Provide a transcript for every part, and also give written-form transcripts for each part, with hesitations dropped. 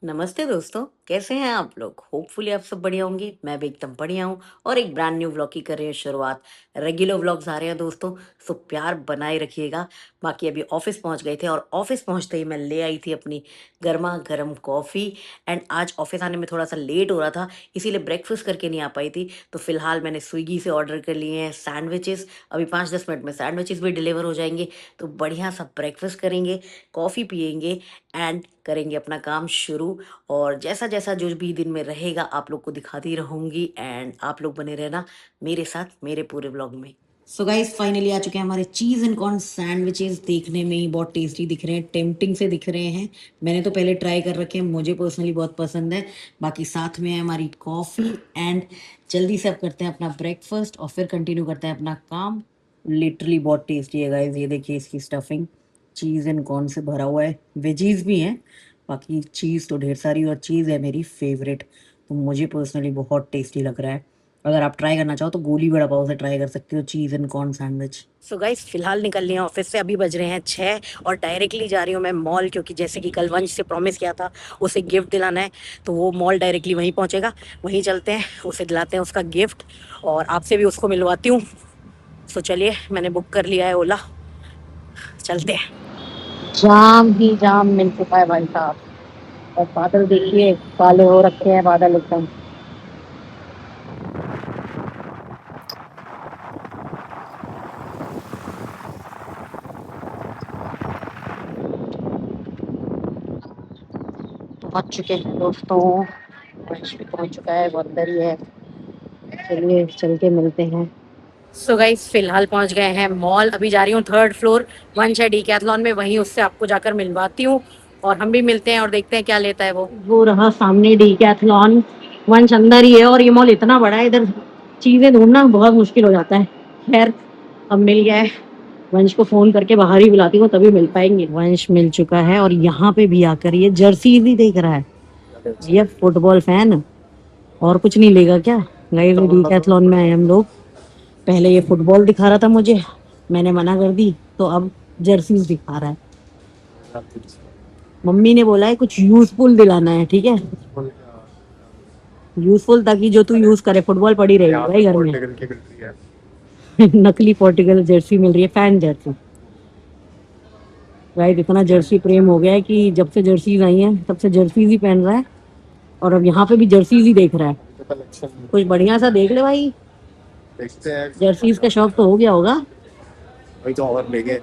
नमस्ते दोस्तों, कैसे हैं आप लोग? होपफुली आप सब बढ़िया होंगे। मैं भी एकदम बढ़िया हूँ और एक ब्रांड न्यू व्लॉग की कर रहे हैं शुरुआत। रेगुलर व्लॉग्स आ रहे हैं दोस्तों, सो प्यार बनाए रखिएगा। बाकी अभी ऑफिस पहुंच गए थे और ऑफिस पहुंचते ही मैं ले आई थी अपनी गर्मा गर्म कॉफ़ी। एंड आज ऑफिस आने में थोड़ा सा लेट हो रहा था, इसीलिए ब्रेकफास्ट करके नहीं आ पाई थी। तो फिलहाल मैंने स्विगी से ऑर्डर कर लिए हैं सैंडविचेस। अभी 5-10 मिनट में सैंडविचेस भी डिलीवर हो जाएंगे। तो बढ़िया सा ब्रेकफास्ट करेंगे, कॉफ़ी पियेंगे एंड करेंगे अपना काम शुरू। और जैसा जैसा जो भी दिन में रहेगा आप लोग को दिखाती रहूंगी एंड आप लोग बने रहना मेरे साथ मेरे पूरे व्लॉग में। सो गाइस फाइनली आ चुके हैं हमारे चीज़ एंड कॉर्न सैंडविचेस। देखने में ही बहुत टेस्टी दिख रहे हैं, टेम्पटिंग से दिख रहे हैं। मैंने तो पहले ट्राई कर रखे हैं, मुझे पर्सनली बहुत पसंद है। बाकी साथ में है हमारी कॉफ़ी एंड जल्दी से अब करते हैं अपना ब्रेकफास्ट और फिर कंटिन्यू करते हैं अपना काम। लिटरली बहुत टेस्टी है गाइस, ये देखिए इसकी स्टफिंग चीज़ एंड कॉर्न से भरा हुआ है, वेजीज भी हैं। बाकी चीज़ तो ढेर सारी और चीज़ है मेरी फेवरेट, तो मुझे पर्सनली बहुत टेस्टी लग रहा है। अगर आप ट्राई करना चाहो तो गोली वड़ा पाव से ट्राई कर सकते हो cheese and corn sandwich. So guys फिलहाल निकल रही हैं ऑफिस से, अभी बज रहे हैं 6 और डायरेक्टली जा रही हूँ मैं मॉल, क्योंकि जैसे कि कल वंश से प्रॉमिस किया था उसे गिफ्ट दिलाना है। तो वो मॉल डायरेक्टली वहीं पहुँचेगा, वहीं चलते हैं, उसे दिलाते हैं उसका गिफ्ट और आपसे भी उसको मिलवाती हूँ। सो चलिए, मैंने बुक कर लिया है ओला, चलते हैं। जाम ही जाम मिल चुका है भाई साहब। और बादल देखिए, काले हो रखे हैं बादल एकदम। पहुंच चुके हैं दोस्तों, वंश भी पहुंच चुका है, वो अंदर ही है। चलिए चल के मिलते हैं। सो गाइस फिलहाल पहुंच गए हैं मॉल, अभी जा रही हूँ 3rd फ्लोर। वंश है डीकैथलॉन में, वहीं उससे आपको जाकर मिलवाती हूँ और हम भी मिलते हैं और देखते हैं क्या लेता है वो रहा सामने डीकैथलॉन। वंश अंदर ही है और ये मॉल इतना बड़ा है, इधर चीजें ढूंढना बहुत मुश्किल हो जाता है। खैर अब मिल गया है, वंश को फोन करके बाहर ही बुलाती हूँ तभी मिल पाएंगे। वंश मिल चुका है और यहाँ पे भी आकर ये जर्सी ही देख रहा है, ये फुटबॉल फैन। और कुछ नहीं लेगा क्या? गाइस डीकैथलॉन में आए हम लोग। पहले ये फुटबॉल दिखा रहा था मुझे, मैंने मना कर दी, तो अब जर्सीज दिखा रहा है। मम्मी ने बोला है कुछ यूजफुल दिलाना है, ठीक है, यूजफुल ताकि जो तू यूज करे, फुटबॉल पड़ी रहेगी भाई घर में। नकली पोर्टुगल जर्सी मिल रही है, फैन जर्सी। राइट, इतना जर्सी प्रेम हो गया है कि जब से जर्सीज आई हैं तब से जर्सीज ही पहन रहा है और अब यहाँ पे भी जर्सीज ही देख रहा है। कुछ बढ़िया सा देख ले भाई, देखते हैं। जर्सीज का शौक तो हो गया होगा भाई, तो और लेंगे।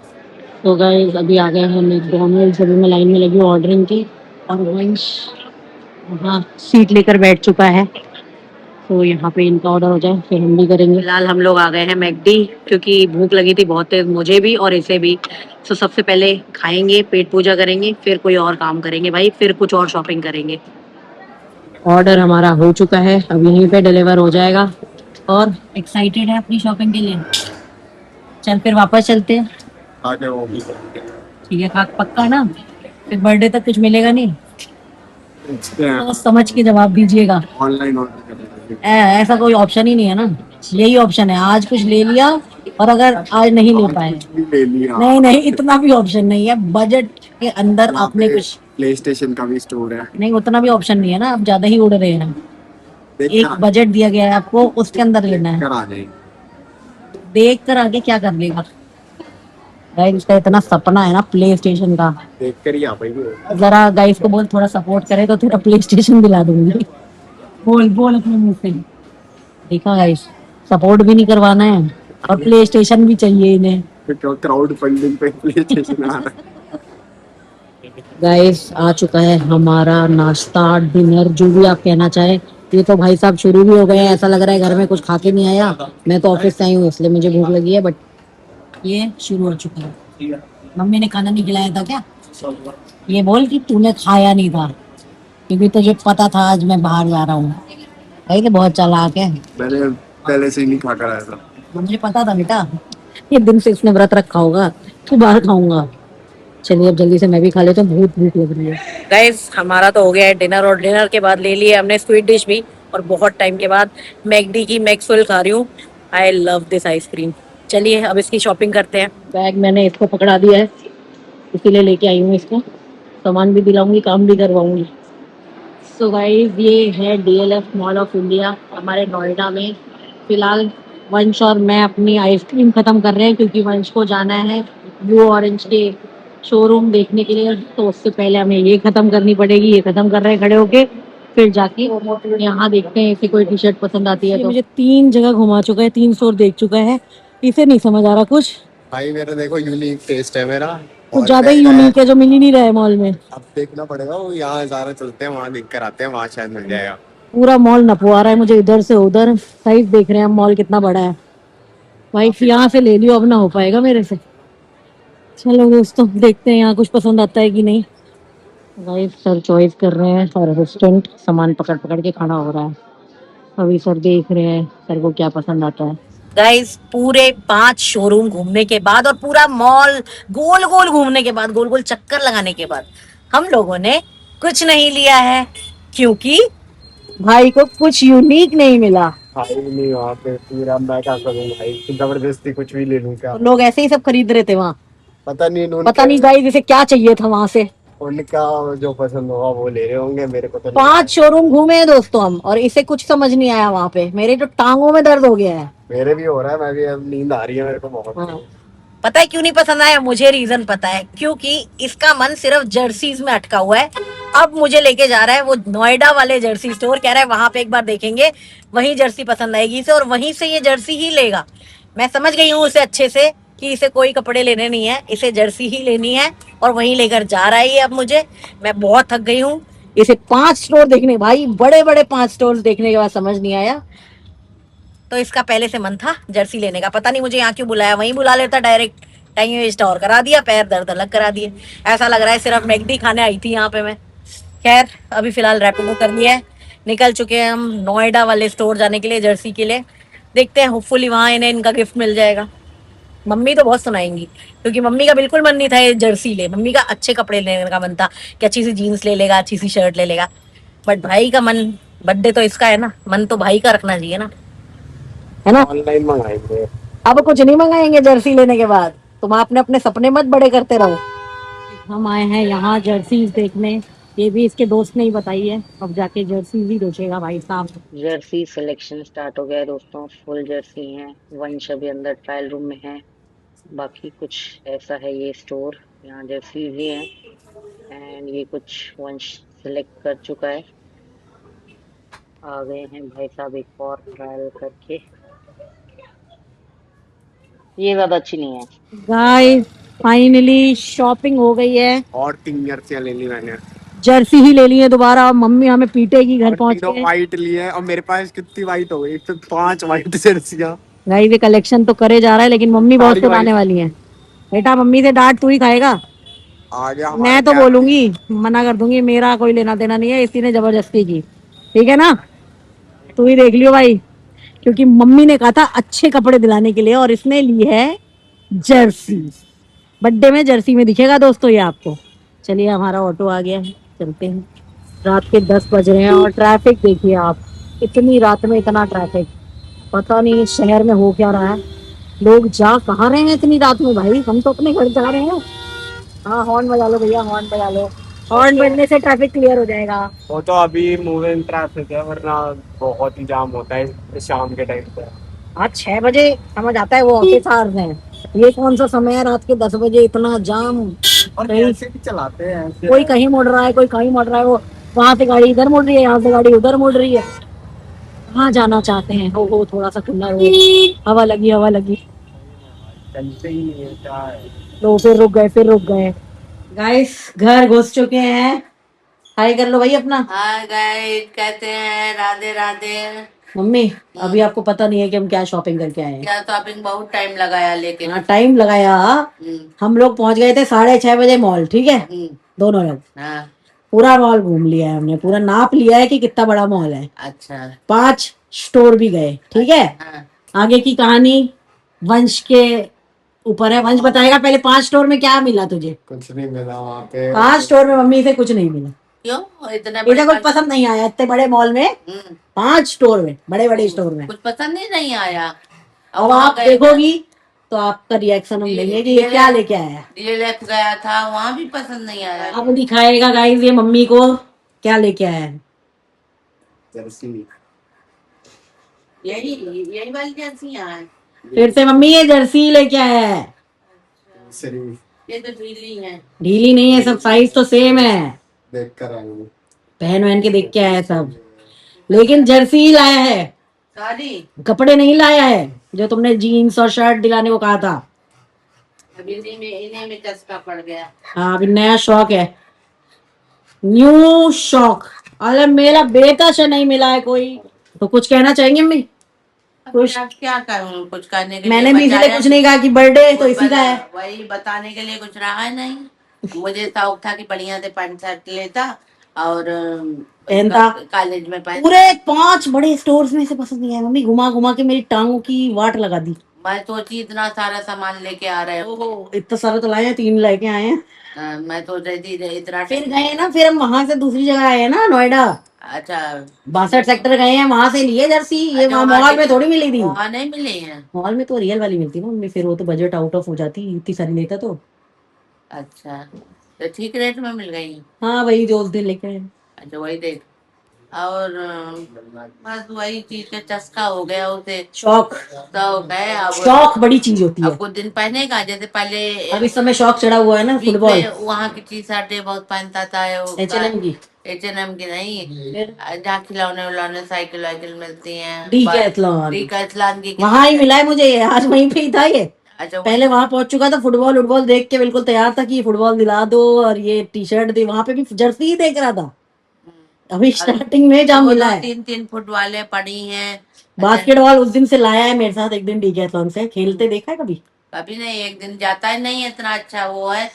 तो गाइस अभी आ गए हैं मैकडॉनल्ड्स, अभी मैं लाइन में लगी हूँ ऑर्डरिंग की और वंश हाँ सीट लेकर बैठ चुका है। तो यहाँ पे इनका ऑर्डर हो जाए फिर हम भी करेंगे। फिलहाल हम लोग आ गए हैं मैकडी, क्योंकि भूख लगी थी बहुत तेज मुझे भी और इसे भी। तो सबसे पहले खाएंगे, पेट पूजा करेंगे, फिर कोई और काम करेंगे भाई, फिर कुछ और शॉपिंग करेंगे। ऑर्डर हमारा हो चुका है, अब यहीं पे डिलीवर हो जाएगा और एक्साइटेड है अपनी शॉपिंग के लिए। चल फिर वापस चलते हैं। ठीक है, पक्का ना? फिर बर्थडे तक कुछ मिलेगा नहीं तो समझ के जवाब दीजिएगा। ऑनलाइन ऑर्डर ऐसा कोई ऑप्शन ही नहीं है ना, यही ऑप्शन है, आज कुछ ले लिया और अगर आज नहीं ले पाए ले लिया। नहीं नहीं, इतना भी ऑप्शन नहीं है, बजट के अंदर आपने कुछ। प्ले स्टेशन का भी स्टोर है, नहीं उतना भी ऑप्शन नहीं है ना, आप ज्यादा ही उड़ रहे हैं। एक बजट दिया गया है आपको, उसके अंदर लेना है। देख कर आगे क्या कर लेगा गाइस, इसका इतना सपना है ना प्ले स्टेशन का, देख कर ही आ पाएगी। जरा गाइस को बोल थोड़ा सपोर्ट करे तो तेरा प्ले स्टेशन दिला दूंगी। बोल बोल अपने मुंह से। देखा गाइस, सपोर्ट भी नहीं करवाना है और प्ले स्टेशन भी चाहिए इन्हें। क्राउड फंडिंग पे प्ले स्टेशन आ रहा है। गाइस आ चुका है हमारा नाश्ता डिनर, जो भी आप कहना चाहे। ये तो भाई साहब शुरू भी हो गए हैं, ऐसा लग रहा है घर में कुछ खा के नहीं आया। मैं तो ऑफिस से आई हूँ इसलिए मुझे भूख लगी है, बट ये शुरू हो चुका है। मम्मी ने खाना नहीं खिलाया था क्या? ये बोल कि तूने खाया नहीं था, क्योंकि तुझे पता था आज मैं बाहर जा रहा हूँ। भाई तो बहुत चालाक है, मैंने पहले से ही नहीं खा कर आया था, मुझे पता था बेटा, ये दिन से इसने व्रत रखा होगा तू बाहर खाऊंगा। चलिए अब जल्दी से मैं भी खा लेता हूँ, बहुत भूख लग रही है। गाइस हमारा तो हो गया है डिनर और डिनर के बाद ले लिए हमने स्वीट डिश भी, और बहुत टाइम के बाद मैकडी की मैक्सवेल खा रही हूँ। I love this ice cream. चलिए अब इसकी शॉपिंग करते हैं। बैग मैंने इसको पकड़ा दिया है, इसीलिए लेके आई हूँ इसको, सामान भी दिलाऊंगी, काम भी करवाऊंगी। सो गाइस ये है डीएलएफ मॉल ऑफ इंडिया हमारे नोएडा में। फिलहाल वंश और मैं अपनी आइसक्रीम खत्म कर रहे हैं क्योंकि वंश को जाना है ब्लू ऑरेंज के शोरूम देखने के लिए, तो उससे पहले हमें ये खत्म करनी पड़ेगी। ये खत्म कर रहे हैं खड़े होके, फिर जाके यहाँ देखते हैं इसे कोई टी शर्ट पसंद आती है तो। मुझे 3 जगह घुमा चुका है, 3 स्टोर देख चुका है, इसे नहीं समझ आ रहा कुछ। भाई मेरा देखो यूनिक टेस्ट है मेरा। कुछ और ज्यादा ही यूनिक है जो मिल ही नहीं रहा है मॉल में। अब देखना पड़ेगा, वो यहाँ ज़्यादा चलते हैं, वहाँ देख कर आते हैं, वहाँ शायद मिल जाएगा। पूरा मॉल नपवा रहा है मुझे इधर से उधर। साइज देख रहे हैं हम मॉल कितना बड़ा है। भाई यहाँ से ले लियो, अब ना हो पाएगा मेरे से। चलो दोस्तों देखते हैं यहाँ कुछ पसंद आता है कि नहीं। भाई सर चॉइस कर रहे हैं और असिस्टेंट सामान पकड़ पकड़ के खड़ा हो रहा है। अभी सर देख रहे हैं सर को क्या पसंद आता है। गाइस पूरे 5 शोरूम घूमने के बाद और पूरा मॉल गोल गोल घूमने के बाद, गोल गोल चक्कर लगाने के बाद हम लोगों ने कुछ नहीं लिया है क्योंकि भाई को कुछ यूनिक नहीं मिला। भाई नहीं, वहाँ पे पूरा मैं क्या करूँ भाई, जबरदस्ती कुछ भी ले लूँ क्या? तो लोग ऐसे ही सब खरीद रहे थे वहाँ। पता नहीं पता नहीं गाइस इसे क्या चाहिए था वहां से। उनका जो पसंद होगा वो ले रहे होंगे, मेरे को तो 5 शोरूम घूमे हैं दोस्तों हम, और इसे कुछ समझ नहीं आया वहां पे। मेरे तो टांगों में दर्द हो गया है। मेरे भी हो रहा है, मैं भी अब नींद आ रही है मेरे को बहुत। हाँ। पता है क्यों नहीं पसंद आया? मुझे रीजन पता है, क्योंकि इसका मन सिर्फ जर्सीज में अटका हुआ है। अब मुझे लेके जा रहा है वो नोएडा वाले जर्सी स्टोर, कह रहा है वहां पे एक बार देखेंगे, वहीं जर्सी पसंद आएगी इसे और वहीं से ये जर्सी ही लेगा। मैं समझ गई हूँ उसे अच्छे से कि इसे कोई कपड़े लेने नहीं है, इसे जर्सी ही लेनी है और वहीं लेकर जा रहा है ये अब मुझे। मैं बहुत थक गई हूँ। इसे 5 स्टोर देखने, भाई बड़े बड़े 5 स्टोर देखने के बाद समझ नहीं आया। तो इसका पहले से मन था जर्सी लेने का, पता नहीं मुझे यहाँ क्यों बुलाया, वहीं बुला लेता डायरेक्ट। टाइम वेस्ट और करा दिया, पैर दर्द अलग करा दिए। ऐसा लग रहा है सिर्फ मैगडी खाने आई थी यहाँ पे मैं। खैर अभी फिलहाल रैपिडो कर लिया है, निकल चुके हैं हम नोएडा वाले स्टोर जाने के लिए जर्सी के लिए। देखते हैं होपफुली वहाँ इन्हें इनका गिफ्ट मिल जाएगा। मम्मी तो बहुत सुनाएंगी क्योंकि मम्मी का बिल्कुल मन नहीं था ये जर्सी ले, मम्मी का अच्छे कपड़े लेने का मन था कि अच्छी सी जीन्स ले लेगा, अच्छी सी शर्ट ले लेगा। बट भाई का मन, बर्थडे तो इसका है ना, मन तो भाई का रखना चाहिए ना, है ना। ऑनलाइन मंगाएंगे। अब कुछ नहीं मंगाएंगे जर्सी लेने के बाद, तुम आपने अपने सपने मत बड़े करते रहो। हम आए हैं यहाँ जर्सी देखने, ये भी इसके दोस्त ने ही बताई है। अब जाके जर्सी ही बेचेगा भाई साहब। जर्सी सिलेक्शन स्टार्ट हो गया है दोस्तों, फुल जर्सी है। वंश अभी अंदर ट्रायल रूम में है। बाकी कुछ ऐसा है ये स्टोर, यहाँ जर्सी भी है एंड ये कुछ वंश सिलेक्ट कर चुका है। आ गए हैं भाई साहब एक और ट्रायल करके। ये ज्यादा अच्छी नहीं है। गाइस फाइनली शॉपिंग हो गई है और 3 जर्सियां ले ली मैंने। जर्सी ही ले ली है दोबारा, मम्मी हमें पीटेगी घर पहुंच के। व्हाइट ली है और मेरे पास कितनी व्हाइट हो गई, 5 व्हाइट जर्सियां। गाइस ये कलेक्शन तो करे जा रहा है लेकिन मम्मी बहुत सुनाने वाली है। बेटा मम्मी से डांट तू ही खाएगा। आ गया मैं तो बोलूंगी, मना कर दूंगी, मेरा कोई लेना देना नहीं है, इसी ने जबरदस्ती की। ठीक है ना, तू ही देख लियो भाई, क्योंकि मम्मी ने कहा था अच्छे कपड़े दिलाने के लिए और इसने ली है जर्सी। बर्थडे में जर्सी में दिखेगा दोस्तों ये आपको। चलिए हमारा ऑटो आ गया है, चलते हैं। रात के 10 बज रहे हैं और ट्रैफिक देखिए आप, इतनी रात में इतना ट्रैफिक, पता नहीं इस शहर में हो क्या रहा है। लोग जा कहाँ रहे हैं इतनी रात में भाई, हम तो अपने घर जा रहे हैं। हाँ हॉर्न बजा लो भैया, हॉर्न बजा लो, हॉर्न बजने से ट्रैफिक क्लियर हो जाएगा। वो तो अभी मूविंग ट्रैफिक है, वरना बहुत ही जाम होता है शाम के टाइम पे। आज 6 बजे समझ आता है वो ऑफिस आवर्स हैं, ये कौन सा समय है रात के 10 बजे इतना जाम। और ऐसे भी चलाते हैं, कोई कहीं मुड़ रहा है, कोई कहीं मुड़ रहा है, वो वहां से गाड़ी इधर मुड़ रही है, यहाँ से गाड़ी उधर मुड़ रही है। कहाँ जाना चाहते हैं? हो थोड़ा सा खुला रोड, हवा लगी हवा लगी। चलते ही नहीं है। तो फिर रुक गए, फिर रुक गए। गाइस घर घुस चुके हैं, हाय कर लो भाई अपना। हाय गाइस, कहते हैं राधे राधे। मम्मी अभी आपको पता नहीं है कि हम क्या शॉपिंग करके आए हैं। क्या शॉपिंग? बहुत टाइम लगाया, लेकिन हाँ टाइम लगाया। हम लोग पहुंच गए थे 6:30 बजे मॉल, ठीक है। दोनों लोग पूरा मॉल घूम लिया है हमने, पूरा नाप लिया है कि कितना बड़ा मॉल है। अच्छा 5 स्टोर भी गए, ठीक है। आगे की कहानी वंश के ऊपर है, वंश बताएगा। पहले 5 स्टोर में क्या मिला तुझे? कुछ नहीं मिला वहाँ पे। 5 स्टोर में मम्मी से कुछ नहीं मिला। क्यों? इतना कुछ पसंद नहीं आया इतने बड़े मॉल में। 5 स्टोर में, बड़े बड़े स्टोर में कुछ पसंद ही नहीं आया। अब आप देखोगी तो आपका रिएक्शन हम देंगे कि ये क्या लेके आया। डीएलएफ गया था, वहाँ भी पसंद नहीं आया। अब दिखाएगा गाइस ये मम्मी को क्या लेके आया है। जर्सी यही यही वाली जर्सी यहाँ है। फिर से मम्मी ये जर्सी लेके आया है। ये तो ढीली है। ढीली नहीं है, सब साइज तो सेम है। देख कर आए हैं। पहन वहन के देख के आया है सब, लेकिन जर्सी ही लाया है, सारी कपड़े नहीं लाया है जो तुमने जीन्स और शर्ट दिलाने को कहा था। अभी इन्हीं में चस्का पड़ गया। हाँ अभी नया शौक है, न्यू शौक। अरे मेरा बेटा से नहीं मिला है कोई, तो कुछ कहना चाहेंगे मम्मी? कुछ अब क्या करूँ, कुछ करने के मैंने लिए भी इसीलिए बचाया कुछ नहीं कहा कि बर्थडे है तो इसी का है। वही बताने के लिए कुछ रहा नहीं। मुझे शौक था कि बढ़िया से पैंट शर्ट लेता और पहनता। कॉलेज में पहन। पूरे 5 बड़े स्टोर्स में से पसंद नहीं आया मम्मी, घुमा घुमा के मेरी टांगों की वाट लगा दी। मैं सोची इतना सारा सामान लेके आ रहे हो। ओहो इतना सारा तो लाए हैं, 3 लेके आए हैं। मैं सोच रही थी इतना। फिर गए ना, फिर हम वहां से दूसरी जगह आए हैं ना, नोएडा अच्छा 62 सेक्टर गए हैं, वहां से लिए जर्सी। ये अच्छा, वहां मॉल में थोड़ी मिली थी, वहाँ नहीं मिले हैं। मॉल में तो रियल वाली मिलती ना मम्मी, फिर वो तो बजट आउट ऑफ हो जाती इतनी सारी लेता तो। अच्छा तो ठीक रेट में मिल गई। हाँ वही जो उस दिन लेके आए। अच्छा वही देख। और बस वही चीज का चस्का हो गया उसे। शौक, शौक है अब। शौक बड़ी चीज होती है। अब कुछ दिन पहनेगा, जैसे पहले अब इस समय शौक चढ़ा हुआ है ना वीक फुटबॉल। में वहाँ की टी शर्टें बहुत पहनता था। H&M की, H&M की नहीं, फिर जहाँ खिलौने उलौने साइकिल वाइकिल मिलती हैं। डीकैथलॉन, डीकैथलॉन की वहां ही मिला है मुझे ये, आज वहीं पे ही था ये। अच्छा पहले वहां पहुंच चुका था, फुटबॉल उटबॉल देख के बिल्कुल तैयार था कि ये फुटबॉल दिला दो और ये टी शर्ट दे, वहां पे भी जर्सी ही देख रहा था अभी स्टार्टिंग में जहाँ मिला है। 3 फुट वाले पड़ी हैं। बास्केटबॉल उस दिन से लाया है मेरे साथ, एक दिन डीकैथलॉन से खेलते देखा है कभी? कभी नहीं, एक दिन जाता ही नहीं है, इतना अच्छा वो है तो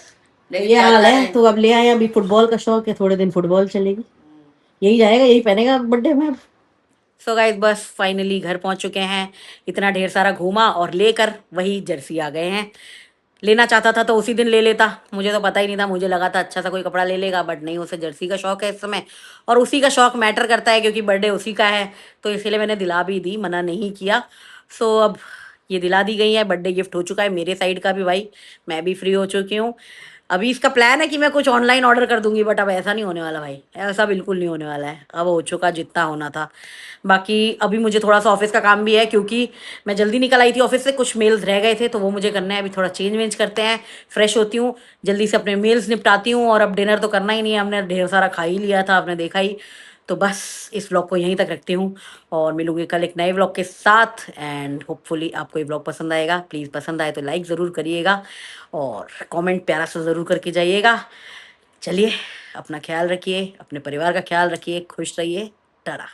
लेकिन ये हाल जाता है, नहीं। तो अब ले आए, अभी फुटबॉल का शौक है, थोड़े दिन फुटबॉल चलेगी, यही जाएगा, यही पहनेगा बर्थडे में। सो गाइस बस फाइनली घर पहुंच चुके हैं, इतना ढेर सारा घूमा और लेकर वही जर्सी आ गए हैं। लेना चाहता था तो उसी दिन ले लेता, मुझे तो पता ही नहीं था, मुझे लगा था अच्छा सा कोई कपड़ा ले लेगा, बट नहीं, उसे जर्सी का शौक है इस समय, और उसी का शौक मैटर करता है क्योंकि बर्थडे उसी का है, तो इसलिए मैंने दिला भी दी, मना नहीं किया। सो अब ये दिला दी गई है, बर्थडे गिफ्ट हो चुका है मेरे साइड का भी भाई, मैं भी फ्री हो चुकी हूँ। अभी इसका प्लान है कि मैं कुछ ऑनलाइन ऑर्डर कर दूंगी, बट अब ऐसा नहीं होने वाला भाई, ऐसा बिल्कुल नहीं होने वाला है, अब हो चुका जितना होना था। बाकी अभी मुझे थोड़ा सा ऑफिस का काम भी है क्योंकि मैं जल्दी निकल आई थी ऑफिस से, कुछ मेल्स रह गए थे तो वो मुझे करना है, अभी थोड़ा चेंज वेंज करते हैं, फ्रेश होती हूँ, जल्दी से अपने मेल्स निपटाती हूँ, और अब डिनर तो करना ही नहीं है, हमने ढेर सारा खा ही लिया था, आपने देखा ही। तो बस इस व्लॉग को यहीं तक रखती हूँ और मिलूंगी कल एक नए व्लॉग के साथ, एंड होपफुली आपको ये व्लॉग पसंद आएगा, प्लीज़ पसंद आए तो लाइक ज़रूर करिएगा और कमेंट प्यारा सा ज़रूर करके जाइएगा। चलिए अपना ख्याल रखिए, अपने परिवार का ख्याल रखिए, खुश रहिए, टाटा।